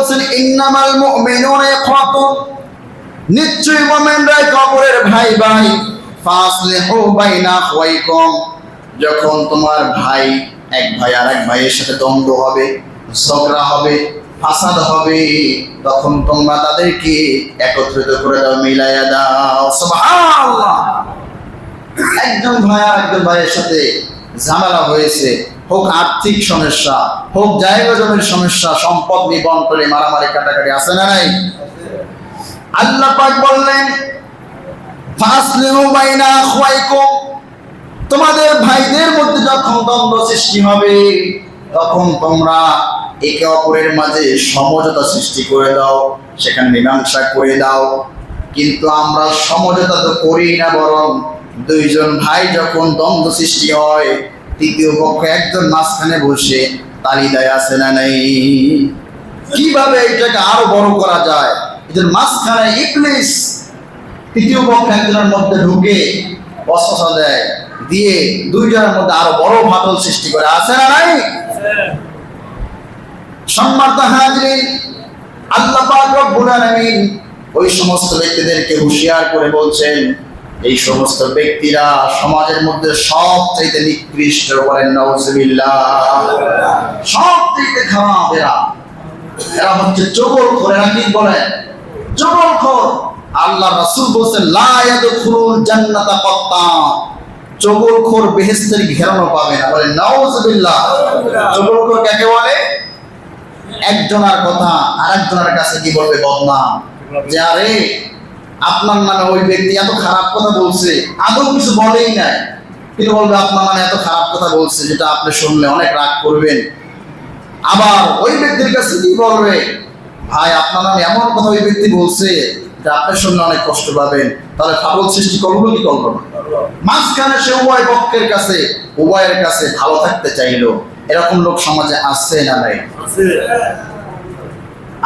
বলছেন ইন্নামাল মুমিনুনা ইখওয়াতুন, নিশ্চয়ই মুমিনরা কবরের ভাই ভাই। ফাসলিহু বাইনা আখওয়াইকুম, যখন তোমার ভাই এক ভাই আর এক ভাইয়ের সাথে দ্বন্দ্ব হবে, ঝগড়া হবে, ফাসাদ হবে, তখন তোমরা তাদেরকে একত্রিত করে দাও, মিলাইয়া দাও। সুবহানাল্লাহ। একজন ভাই আর একজন ভাইয়ের সাথে ঝামেলা হয়েছে, হোক আর্থিক সমস্যা, হোক জায়গা জমির সমস্যা, সম্পদ নিয়ে বন্টনে মারামারি কাটাকাটি আছে না নাই? আল্লাহ পাক বললেন ফাসলিহু বাইনা আখওয়াইকুম, তোমাদের ভাইদের মধ্যে যখন দ্বন্দ্ব সৃষ্টি হবে তখন তোমরা একে অপরের মাঝে সমঝোতা সৃষ্টি করে দাও, সেখানে মীমাংসা করে দাও। কিন্তু আমরা সমঝোতা তো করি না, বরং দুইজন ভাই যখন দ্বন্দ্ব সৃষ্টি হয় তৃতীয় পক্ষ একজন মাঝখানে বসে তালি দেয়, আছে না নাই? কিভাবে এটাকে আরো বড় করা যায়? এদের মাঝখানে ইবলিস তৃতীয় পক্ষ একজনের মধ্যে ঢুকে ওয়াসওয়াসা দেয়, দিয়ে দুইজনের মধ্যে আরো বড় ফাটল সৃষ্টি করে, আছে না নাই? সম্মানিত হাজিরিন, আল্লাহ পাক রব্বুল আলামিন ওই সমস্ত ব্যক্তিদেরকে হুঁশিয়ার করে বলছেন, এই সমস্ত ব্যক্তিরা সমাজের মধ্যে সবচেয়ে নিকৃষ্ট, বলেন নাউজুবিল্লাহ, সবচেয়ে খারাপ এরা হচ্ছে চগলখোর। এরা কি বলেন? চগলখোর। আল্লাহ রাসূল বলেন লা ইয়াদখুলুল জান্নাতা কাত্তা, চগলখোর বেহেশতের ঘেরানো পাবে না, বলেন নাউজুবিল্লাহ। চগলখোর কাকে বলে? একজনের কথা আরেকজনের কাছে কি বলবে? বদনাম, যে আরে আপনার নামে ওই ব্যক্তি এত খারাপ কথা বলছে, আদৌ কিছু বলেই নাই, কিন্তু বলবে আপনার নামে এত খারাপ কথা বলছে, যেটা আপনি শুনলে অনেক রাগ করবেন। আবার ওই ব্যক্তির কাছে কি বলবে? ভাই আপনার নামে এমন কথা ওই ব্যক্তি বলছে যে আপনি শুনলে অনেক কষ্ট পাবেন। তাহলে ফাটল সৃষ্টি করবো কি করবো না? মাঝখানে সে উভয় পক্ষের কাছে, উভয়ের কাছে ভালো থাকতে চাইলো, এরকম লোক সমাজে আসছে না নাই?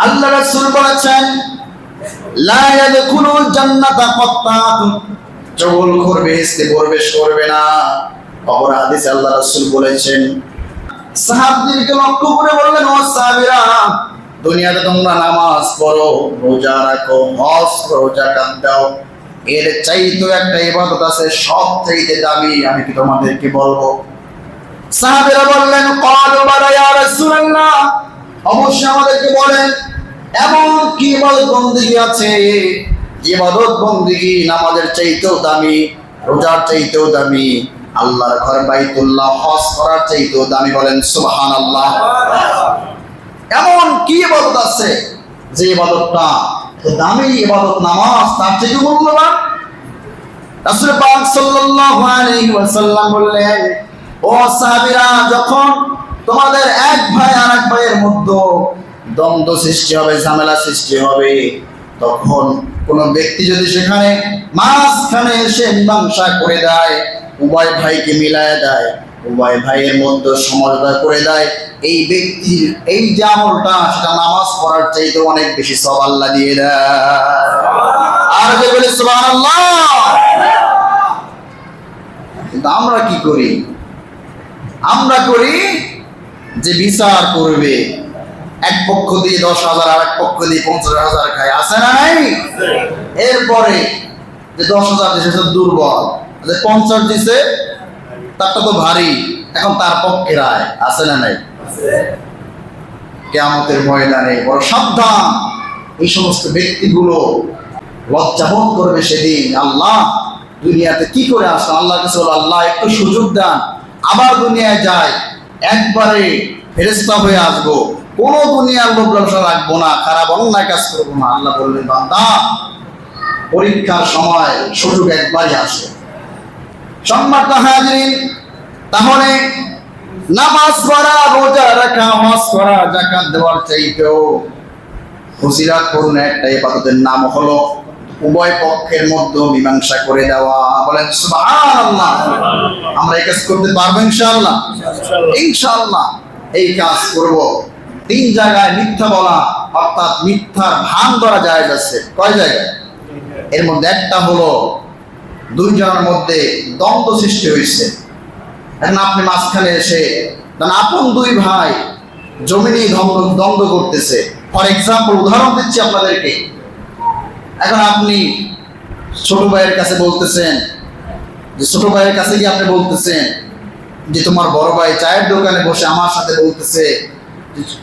আল্লাহ রাসূল বলেছেন লা ইয়াদখুলুল জান্নাতা কাত্তাতুন, চগলখোর বেহেশতে প্রবেশ করবে না। অপর হাদিসে আল্লাহ রাসূল বলেছেন, সাহাবীদেরকে লক্ষ্য করে বললেন, ও সাহাবীরা, দুনিয়াতে তোমরা নামাজ পড়ো, রোজা রাখো, হজ করো, যাকাত দাও, এর চাইতে একটা ইবাদত আছে সবচেয়ে দামি, আমি কি তোমাদেরকে বলবো? সাহাবীরা বললেন, ক্বালু বালা ইয়া রাসূলুল্লাহ, অবশ্যই আমাদেরকে বলেন, এমন কি ইবাদত বন্দেগী আছে, ইবাদত বন্দেগী নামাজের চাইতেও দামি, রোজার চাইতেও দামি, আল্লাহর ঘর বাইতুল্লাহ হজ করার চাইতেও দামি, বলেন সুবহানাল্লাহ। এমন কি ইবাদত আছে যে ইবাদতটা দামি ইবাদত, নামাজ তার চেয়ে মূল্যবান? রাসূল পাক সাল্লাল্লাহু আলাইহি ওয়াসাল্লাম বললেন, ও সাহাবীরা, যখন তোমাদের এক ভাই আর এক ভাইয়ের মধ্যে দ্বন্দ্ব সৃষ্টি হবে, ঝামেলা সৃষ্টি হবে, তখন কোন ব্যক্তি যদি সেখানে মাঝখানে এসে মীমাংসা করে দেয়, উভয় ভাইকে মিলায় দেয়, উভয় ভাইয়ের মধ্যে সমঝোতা করে দেয়, এই ব্যক্তির এই যে আমলটা, সেটা নামাজ পড়ার চাইতে অনেক বেশি সওয়াব আল্লাহ দিয়ে দেয়। আর যে বলে সুবহানাল্লাহ। কিন্তু আমরা কি করি? আমরা করি যে বিচার করবে, এক পক্ষ দিয়ে 10,000 আর এক পক্ষ দিয়ে 50,000 খায়, আছে না নাই? এরপরে যে 10,000 দিছে সে দুর্বল, যে 50 দিছে তারটা তো ভারী, এখন তার পক্ষে রায়, আছে না নাই? কিয়ামতের ময়দানে বড় সাবধান, এই সমস্ত ব্যক্তিগুলো লজ্জাবোধ করবে সেদিন। আল্লাহ দুনিয়াতে কি করে আসলো, আল্লাহর কাছে বলো, আল্লাহ একটু সুযোগ দেন, আবার দুনিয়ায় যাই, একবারে ফেরেশতা হয়ে আসবো, কোনো দুনিয়ার লোভ লালসা রাখবো না, খারাপ অন্যায় কাজ করবো না। আল্লাহ বললেন, বান্দা পরীক্ষার সময় সুযোগ একবারই আসে। সম্মানিত হাজিরিন, তাহলে নামাজ পড়া, রোজা রাখা, হজ করা, যাকাত দেওয়ার চাইতেও ফজিলতপূর্ণ একটা ইবাদতের নাম হলো উভয় পক্ষের মধ্যে মীমাংসা করে দেওয়া, বলেন সুবহানাল্লাহ। আমরা এই কাজ করতে পারবো ইনশাআল্লাহ? ইনশাআল্লাহ এই কাজ করব। 3 জায়গায় মিথ্যা বলা, অর্থাৎ মিথ্যার ভান ধরা জায়েজ আছে। কয় জায়গায়? এর মধ্যে একটা হলো দুইজনের মধ্যে দ্বন্দ্ব সৃষ্টি হয়েছে, এখন আপনি মাঝখানে এসে, আপন দুই ভাই জমি নিয়ে দ্বন্দ্ব করতেছে। ফর এক্সাম্পল, উদাহরণ দিচ্ছি আপনাদেরকে। এখন আপনি ছোট ভাইয়ের কাছে বলতেছেন যে, ছোট ভাইয়ের কাছে গিয়ে আপনি বলতেছেন যে তোমার বড় ভাই চায়ের দোকানে বসে আমার সাথে বলতেছে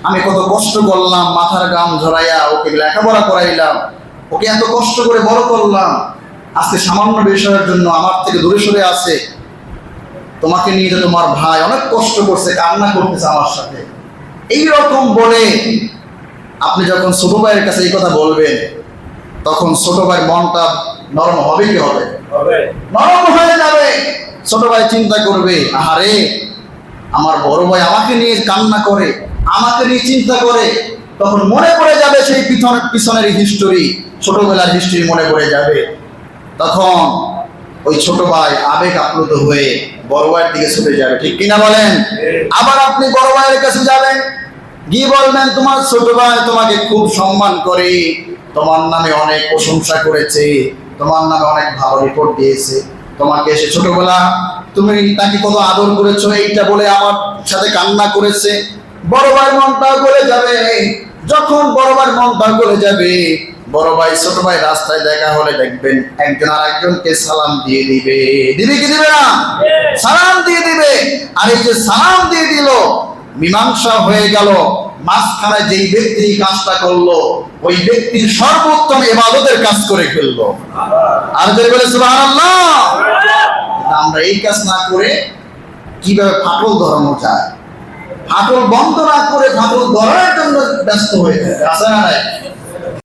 আমি কত কষ্ট করলাম, মাথার ঘাম ঝরাইয়া ওকে লেখাপড়া করাইলাম, ওকে এত কষ্ট করে বড় করলাম, আজকে সামান্য বিষয়ের জন্য আমার থেকে দূরে সরে আছে। তোমাকে নিয়ে যে তোমার ভাই অনেক কষ্ট করছে, কান্না করতেছে আমার সাথে। এইরকম বলে আপনি যখন ছোট ভাইয়ের কাছে এই কথা বলবেন, তখন ছোট ভাইয়ের মনটা নরম হবে কি হবে? নরম হয়ে যাবে। ছোট ভাই চিন্তা করবে, আরে আমার বড় ভাই আমাকে নিয়ে কান্না করে, আমাকে নিয়ে চিন্তা করে। তখন মনে পড়ে যাবে সেই পিছনের হিস্টোরি, ছোটবেলার হিস্ট্রি মনে পড়ে যাবে। তখন ওই ছোট ভাই আবেগ আপ্লুত হয়ে বড় ভাইয়ের দিকে ছুটে যাবে, ঠিক কিনা বলেন? আবার আপনি বড় ভাইয়ের কাছে যাবেন, গিয়ে বলবেন তোমার ছোট ভাই তোমাকে খুব সম্মান করে, তোমার নামে অনেক প্রশংসা করেছে, তোমার নামে অনেক ভালো রিপোর্ট দিয়েছে, তোমাকে এসে ছোটবেলা তুমি তাকে কত আদর করেছো এইটা বলে আমার সাথে কান্না করেছে। বড় ভাইয়ের মনটা গলে যাবে। যখন বড় ভাইয়ের মনটা গলে যাবে, বড় ভাই ছোট ভাই রাস্তায় দেখা হলে দেখবেন একজন আর একজনকে সালাম দিয়ে দিবে। দিবে কি দিবে না? সালাম দিয়ে দিবে। আর এই যে সালাম দিয়ে দিল, মীমাংসা হয়ে গেল। মাঝখানে যেই ব্যক্তি কাজটা করলো, ওই ব্যক্তির সর্বোত্তম ইবাদতের কাজ করে ফেললো। আর যে বলে সুবহানাল্লাহ। আমরা এই কাজ না করে কিভাবে ফাটল ধরানো যায়, ফাটল বন্ধ না করে ফাটল ধরার জন্য ব্যস্ত হয়ে থাকে। আছে না নাই?